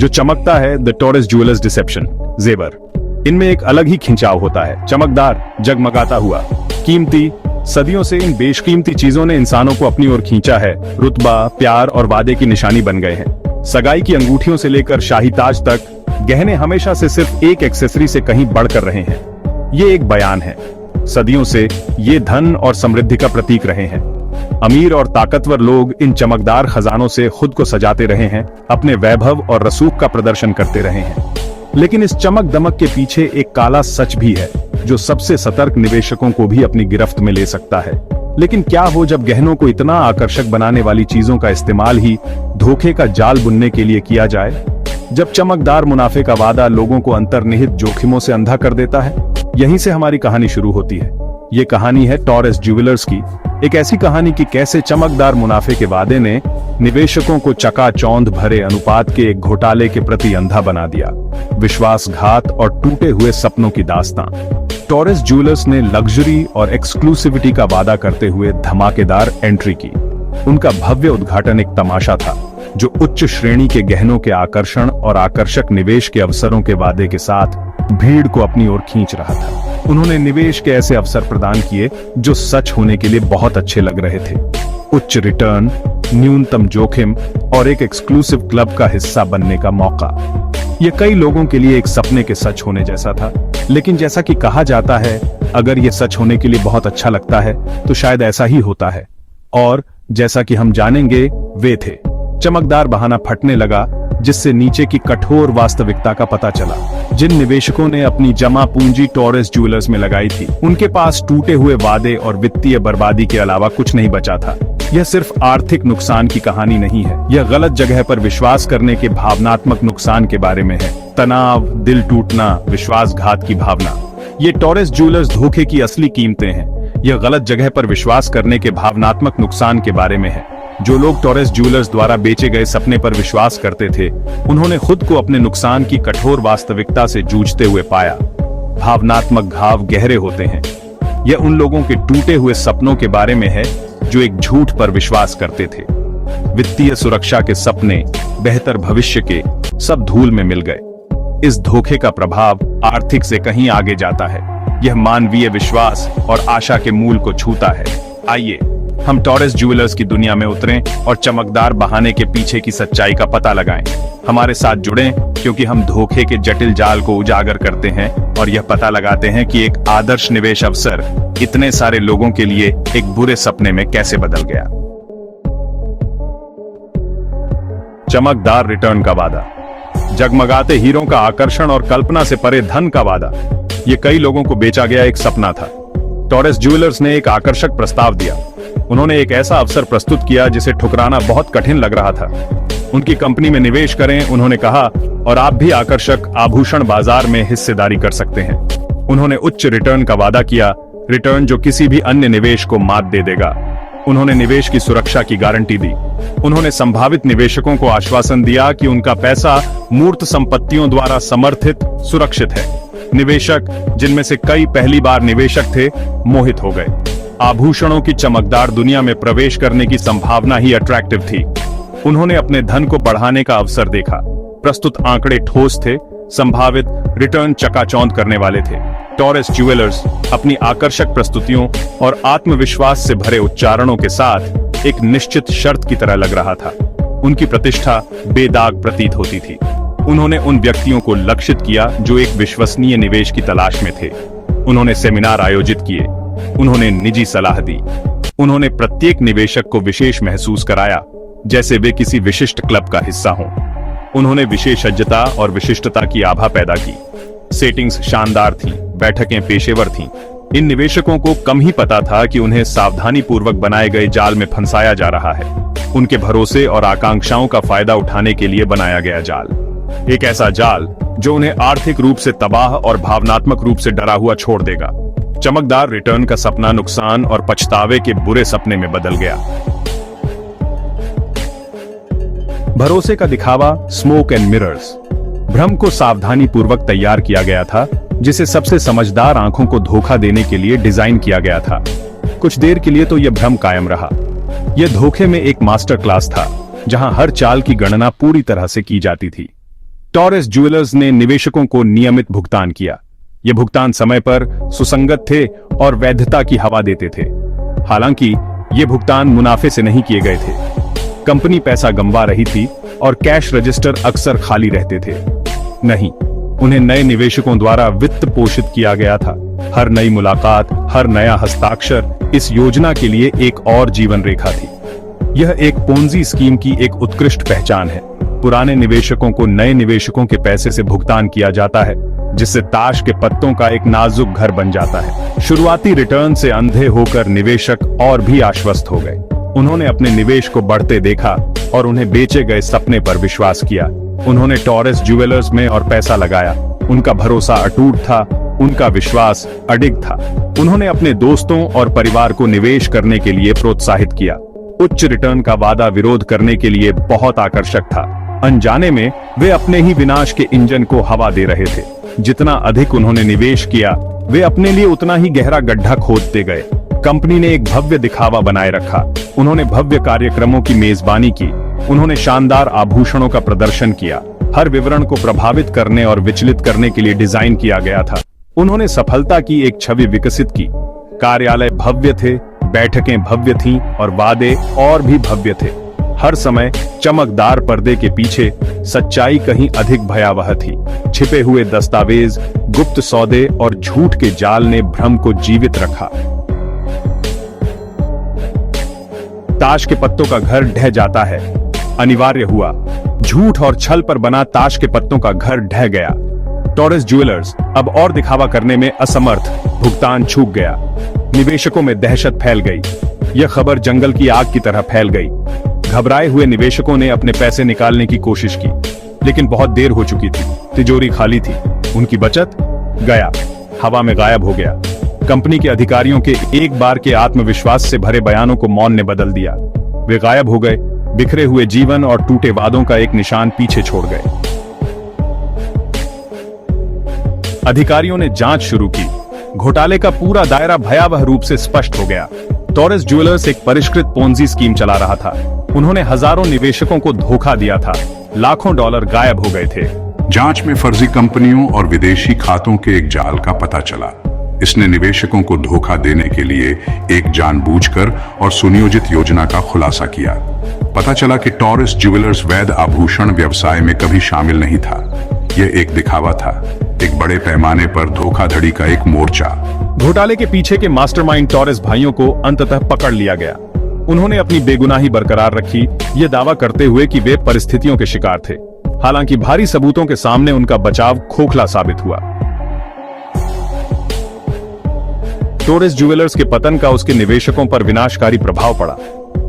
जो चमकता है द टॉरस ज्वेलर्स डिसेप्शन जेवर। इनमें एक अलग ही खिंचाव होता है, चमकदार, जगमगाता हुआ, कीमती। सदियों से इन बेशकीमती चीजों ने इंसानों को अपनी ओर खींचा है, रुतबा, प्यार और वादे की निशानी बन गए हैं। सगाई की अंगूठियों से लेकर शाही ताज तक गहने हमेशा से सिर्फ एक एक्सेसरी से कहीं बढ़कर रहे हैं। ये एक बयान है, सदियों से ये धन और समृद्धि का प्रतीक रहे हैं। अमीर और ताकतवर लोग इन चमकदार खजानों से खुद को सजाते रहे हैं, अपने वैभव और रसूख का प्रदर्शन करते रहे हैं। लेकिन इस चमक दमक के पीछे एक काला सच भी है, जो सबसे सतर्क निवेशकों को भी अपनी गिरफ्त में ले सकता है। लेकिन क्या हो जब गहनों को इतना आकर्षक बनाने वाली चीजों का इस्तेमाल ही धोखे का जाल बुनने के लिए किया जाए? जब चमकदार मुनाफे का वादा लोगों को अंतर्निहित जोखिमों से अंधा कर देता है। यहीं से हमारी कहानी शुरू होती है। ये कहानी है टॉरस ज्वेलर्स की, एक ऐसी कहानी कि कैसे चमकदार मुनाफे के वादे ने निवेशकों को चकाचौंध भरे अनुपात के एक घोटाले के प्रति अंधा बना दिया। विश्वासघात और टूटे हुए सपनों की दास्तां। टॉरस ज्वेलर्स ने लग्जरी और एक्सक्लूसिविटी का वादा करते हुए धमाकेदार एंट्री की। उनका भव्य उद्घाटन एक तमाशा था, जो उच्च श्रेणी के गहनों के आकर्षण और आकर्षक निवेश के अवसरों के वादे के साथ भीड़ को अपनी ओर खींच रहा था। उन्होंने निवेश के ऐसे अवसर प्रदान किए जो सच होने के लिए बहुत अच्छे लग रहे थे। उच्च रिटर्न, न्यूनतम जोखिम और एक एक्सक्लूसिव क्लब का हिस्सा बनने का मौका। ये कई लोगों के लिए एक सपने के सच होने जैसा था। लेकिन जैसा कि कहा जाता है, अगर ये सच होने के लिए बहुत अच्छा लगता है तो शायद ऐसा ही होता है। और जैसा कि हम जानेंगे, वे थे। चमकदार बहाना फटने लगा, जिससे नीचे की कठोर वास्तविकता का पता चला। जिन निवेशकों ने अपनी जमा पूंजी टॉरस ज्वेलर्स में लगाई थी, उनके पास टूटे हुए वादे और वित्तीय बर्बादी के अलावा कुछ नहीं बचा था। यह सिर्फ आर्थिक नुकसान की कहानी नहीं है, यह गलत जगह पर विश्वास करने के भावनात्मक नुकसान के बारे में है। तनाव, दिल टूटना, विश्वासघात की भावना, ये टॉरस ज्वेलर्स धोखे की असली कीमतें हैं। यह गलत जगह पर विश्वास करने के भावनात्मक नुकसान के बारे में है। जो लोग टॉरस ज्वेलर्स द्वारा बेचे गए सपने पर विश्वास करते थे, उन्होंने खुद को अपने नुकसान की कठोर वास्तविकता से जूझते हुए पाया। भावनात्मक घाव गहरे होते हैं। यह उन लोगों के टूटे हुए सपनों के बारे में है जो एक झूठ पर विश्वास करते थे। वित्तीय सुरक्षा के सपने, बेहतर भविष्य के, सब धूल में मिल गए। इस धोखे का प्रभाव आर्थिक से कहीं आगे जाता है। यह मानवीय विश्वास और आशा के मूल को छूता है। आइए हम टॉरस ज्वेलर्स की दुनिया में उतरें और चमकदार बहाने के पीछे की सच्चाई का पता लगाएं। हमारे साथ जुड़ें, क्योंकि हम धोखे के जटिल जाल को उजागर करते हैं और यह पता लगाते हैं कि एक आदर्श निवेश अवसर इतने सारे लोगों के लिए एक बुरे सपने में कैसे बदल गया। चमकदार रिटर्न का वादा, जगमगाते हीरों का आकर्षण और कल्पना से परे धन का वादा। यह कई लोगों को बेचा गया एक सपना था। टॉरस ज्वेलर्स ने एक आकर्षक प्रस्ताव दिया। उन्होंने एक ऐसा अवसर प्रस्तुत किया जिसे ठुकराना बहुत कठिन लग रहा था। उनकी कंपनी में निवेश करें, उन्होंने कहा, और आप भी आकर्षक आभूषण बाजार में हिस्सेदारी कर सकते हैं। उन्होंने उच्च रिटर्न का वादा किया, रिटर्न जो किसी भी अन्य निवेश को मात दे देगा। उन्होंने निवेश की सुरक्षा की गारंटी दी। उन्होंने संभावित निवेशकों को आश्वासन दिया कि उनका पैसा मूर्त संपत्तियों द्वारा समर्थित सुरक्षित है। निवेशक, जिनमें से कई पहली बार निवेशक थे, मोहित हो गए। आभूषणों की चमकदार दुनिया में प्रवेश करने की संभावना ही अट्रैक्टिव थी। उन्होंने अपने धन को बढ़ाने का अवसर देखा। प्रस्तुत आंकड़े ठोस थे, संभावित रिटर्न चकाचौंध करने वाले थे। टॉरस ज्वेलर्स अपनी आकर्षक प्रस्तुतियों और आत्मविश्वास से भरे उच्चारणों के साथ एक निश्चित शर्त की तरह लग रहा था। उनकी प्रतिष्ठा बेदाग प्रतीत होती थी। उन्होंने उन व्यक्तियों को लक्षित किया जो एक विश्वसनीय निवेश की तलाश में थे। उन्होंने सेमिनार आयोजित किए, उन्होंने निजी सलाह दी, उन्होंने प्रत्येक निवेशक को विशेष महसूस कराया, जैसे वे किसी विशिष्ट क्लब का हिस्सा हों। उन्होंने विशेषज्ञता और विशिष्टता की आभा पैदा की। सेटिंग्स शानदार थीं, बैठकें पेशेवर थीं। इन निवेशकों को कम ही पता था कि उन्हें सावधानी पूर्वक बनाए गए जाल में फंसाया जा रहा है। उनके भरोसे और आकांक्षाओं का फायदा उठाने के लिए बनाया गया जाल, एक ऐसा जाल जो उन्हें आर्थिक रूप से तबाह और भावनात्मक रूप से डरा हुआ छोड़ देगा। चमकदार रिटर्न का सपना नुकसान और पछतावे के बुरे सपने में बदल गया। भरोसे का दिखावा, स्मोक एंड मिरर्स। भ्रम को सावधानी पूर्वक तैयार किया गया था, जिसे सबसे समझदार आंखों को धोखा देने के लिए डिजाइन किया गया था। कुछ देर के लिए तो यह भ्रम कायम रहा। यह धोखे में एक मास्टर क्लास था, जहां हर चाल की गणना पूरी तरह से की जाती थी। टॉरस ज्वेलर्स ने निवेशकों को नियमित भुगतान किया। ये भुगतान समय पर, सुसंगत थे और वैधता की हवा देते थे। हालांकि ये भुगतान मुनाफे से नहीं किए गए थे। कंपनी पैसा गंवा रही थी और कैश रजिस्टर अक्सर खाली रहते थे। नहीं, उन्हें नए निवेशकों द्वारा वित्त पोषित किया गया था। हर नई मुलाकात, हर नया हस्ताक्षर इस योजना के लिए एक और जीवन रेखा थी। यह एक पोंजी स्कीम की एक उत्कृष्ट पहचान है। पुराने निवेशकों को नए निवेशकों के पैसे से भुगतान किया जाता है, जिससे ताश के पत्तों का एक नाजुक घर बन जाता है। शुरुआती रिटर्न से अंधे होकर निवेशक और भी आश्वस्त हो गए। उन्होंने अपने निवेश को बढ़ते देखा और उन्हें बेचे गए सपने पर विश्वास किया। उन्होंने टॉरस ज्वेलर्स में और पैसा लगाया। उनका भरोसा अटूट था, उनका विश्वास अडिग था। उन्होंने अपने दोस्तों और परिवार को निवेश करने के लिए प्रोत्साहित किया। उच्च रिटर्न का वादा विरोध करने के लिए बहुत आकर्षक था। अनजाने में वे अपने ही विनाश के इंजन को हवा दे रहे थे। जितना अधिक उन्होंने निवेश किया, वे अपने लिए उतना ही गहरा गड्ढा खोदते गए। कंपनी ने एक भव्य दिखावा बनाए रखा। उन्होंने भव्य कार्यक्रमों की मेजबानी की। उन्होंने शानदार आभूषणों का प्रदर्शन किया। हर विवरण को प्रभावित करने और विचलित करने के लिए डिजाइन किया गया था। उन्होंने सफलता की एक छवि विकसित की। कार्यालय भव्य थे, बैठकें भव्य थीं और वादे और भी भव्य थे। हर समय चमकदार पर्दे के पीछे सच्चाई कहीं अधिक भयावह थी। छिपे हुए दस्तावेज, गुप्त सौदे और झूठ के जाल ने भ्रम को जीवित रखा। ताश के पत्तों का घर ढह जाता है, अनिवार्य हुआ। झूठ और छल पर बना ताश के पत्तों का घर ढह गया। टॉरस ज्वेलर्स अब और दिखावा करने में असमर्थ, भुगतान चूक गया। निवेशकों में दहशत फैल गई। यह खबर जंगल की आग की तरह फैल गई। घबराए हुए निवेशकों ने अपने पैसे निकालने की कोशिश की, लेकिन बहुत देर हो चुकी थी। तिजोरी खाली थी। उनकी बचत गया, हवा में गायब हो गया। कंपनी के अधिकारियों के एक बार के आत्मविश्वास से भरे बयानों को मौन ने बदल दिया। वे गायब हो गए, बिखरे हुए जीवन और टूटे वादों का एक निशान पीछे छोड़ गए। अधिकारियों ने जांच शुरू की। घोटाले का पूरा दायरा भयावह रूप से स्पष्ट हो गया। टॉरस ज्वेलर्स एक परिष्कृत पोंजी स्कीम चला रहा था। उन्होंने हजारों निवेशकों को धोखा दिया था। लाखों डॉलर गायब हो गए थे। जांच में फर्जी कंपनियों और विदेशी खातों के एक जाल का पता चला। इसने निवेशकों को धोखा देने के लिए एक जानबूझकर और सुनियोजित योजना का खुलासा किया। पता चला कि टॉरस ज्वेलर्स वैध आभूषण व्यवसाय में कभी शामिल नहीं था। यह एक दिखावा था, एक बड़े पैमाने पर धोखाधड़ी का एक मोर्चा। घोटाले के पीछे के मास्टरमाइंड टॉरस भाइयों को अंततः पकड़ लिया गया। उन्होंने अपनी बेगुनाही बरकरार रखी, यह दावा करते हुए कि वे परिस्थितियों के शिकार थे। हालांकि भारी सबूतों के सामने उनका बचाव खोखला साबित हुआ। टॉरस ज्वेलर्स के पतन का उसके निवेशकों पर विनाशकारी प्रभाव पड़ा।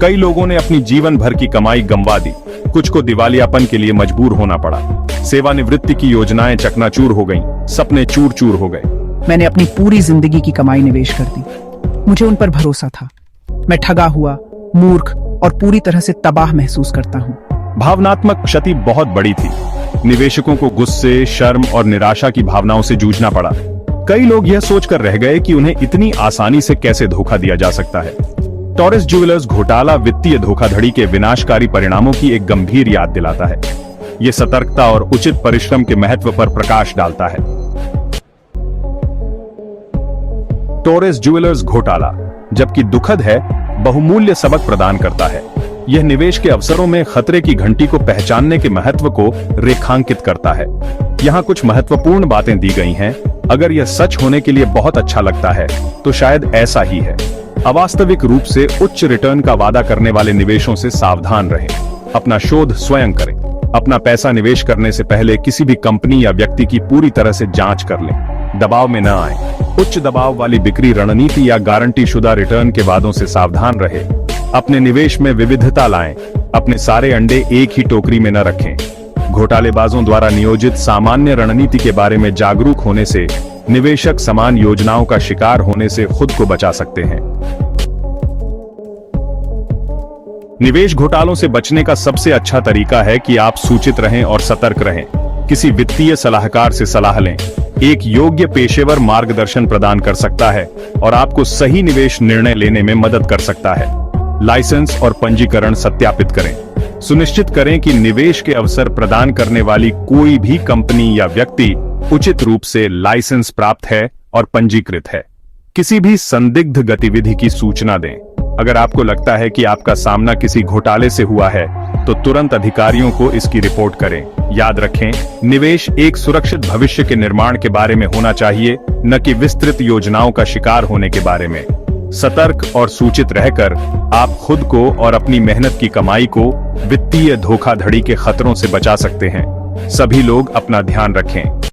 कई लोगों ने अपनी जीवन भर की कमाई गंवा दी। कुछ को दिवालियापन के लिए मजबूर होना पड़ा। सेवानिवृत्ति की योजनाएं चकनाचूर हो गईं, सपने चूर चूर हो गए। मैंने अपनी पूरी जिंदगी की कमाई निवेश कर दी। मुझे उन पर भरोसा था। मैं ठगा हुआ, मूर्ख और पूरी तरह से तबाह महसूस करता हूँ। भावनात्मक क्षति बहुत बड़ी थी। निवेशकों को गुस्से, शर्म और निराशा की भावनाओं से जूझना पड़ा। कई लोग यह सोचकर रह गए कि उन्हें इतनी आसानी से कैसे धोखा दिया जा सकता है। टॉरस ज्वेलर्स घोटाला वित्तीय धोखाधड़ी के विनाशकारी परिणामों की एक गंभीर याद दिलाता है। यह सतर्कता और उचित परिश्रम के महत्व पर प्रकाश डालता है। टॉरस ज्वेलर्स घोटाला, जबकि दुखद है, बहुमूल्य सबक प्रदान करता है। यह निवेश के अवसरों में खतरे की घंटी को पहचानने के महत्व को रेखांकित करता है। यहाँ कुछ महत्वपूर्ण बातें दी गई हैं। अगर यह सच होने के लिए बहुत अच्छा लगता है, तो शायद ऐसा ही है। अवास्तविक रूप से उच्च रिटर्न का वादा करने वाले निवेशों से सावधान रहें। अपना शोध स्वयं करें। अपना पैसा निवेश करने से पहले किसी भी कंपनी या व्यक्ति की पूरी तरह से जांच कर लें। दबाव में न आए। उच्च दबाव वाली बिक्री रणनीति या गारंटी शुदा रिटर्न के वादों से सावधान रहे। अपने निवेश में विविधता लाएं। अपने सारे अंडे एक ही टोकरी में न रखें। घोटालेबाजों द्वारा नियोजित सामान्य रणनीति के बारे में जागरूक होने से निवेशक समान योजनाओं का शिकार होने से खुद को बचा सकते हैं। निवेश घोटालों से बचने का सबसे अच्छा तरीका है कि आप सूचित रहें और सतर्क रहें। किसी वित्तीय सलाहकार से सलाह लें। एक योग्य पेशेवर मार्गदर्शन प्रदान कर सकता है और आपको सही निवेश निर्णय लेने में मदद कर सकता है। लाइसेंस और पंजीकरण सत्यापित करें। सुनिश्चित करें कि निवेश के अवसर प्रदान करने वाली कोई भी कंपनी या व्यक्ति उचित रूप से लाइसेंस प्राप्त है और पंजीकृत है। किसी भी संदिग्ध गतिविधि की सूचना दें। अगर आपको लगता है कि आपका सामना किसी घोटाले से हुआ है तो तुरंत अधिकारियों को इसकी रिपोर्ट करें। याद रखें, निवेश एक सुरक्षित भविष्य के निर्माण के बारे में होना चाहिए, न कि विस्तृत योजनाओं का शिकार होने के बारे में। सतर्क और सूचित रहकर आप खुद को और अपनी मेहनत की कमाई को वित्तीय धोखाधड़ी के खतरों से बचा सकते हैं। सभी लोग अपना ध्यान रखें।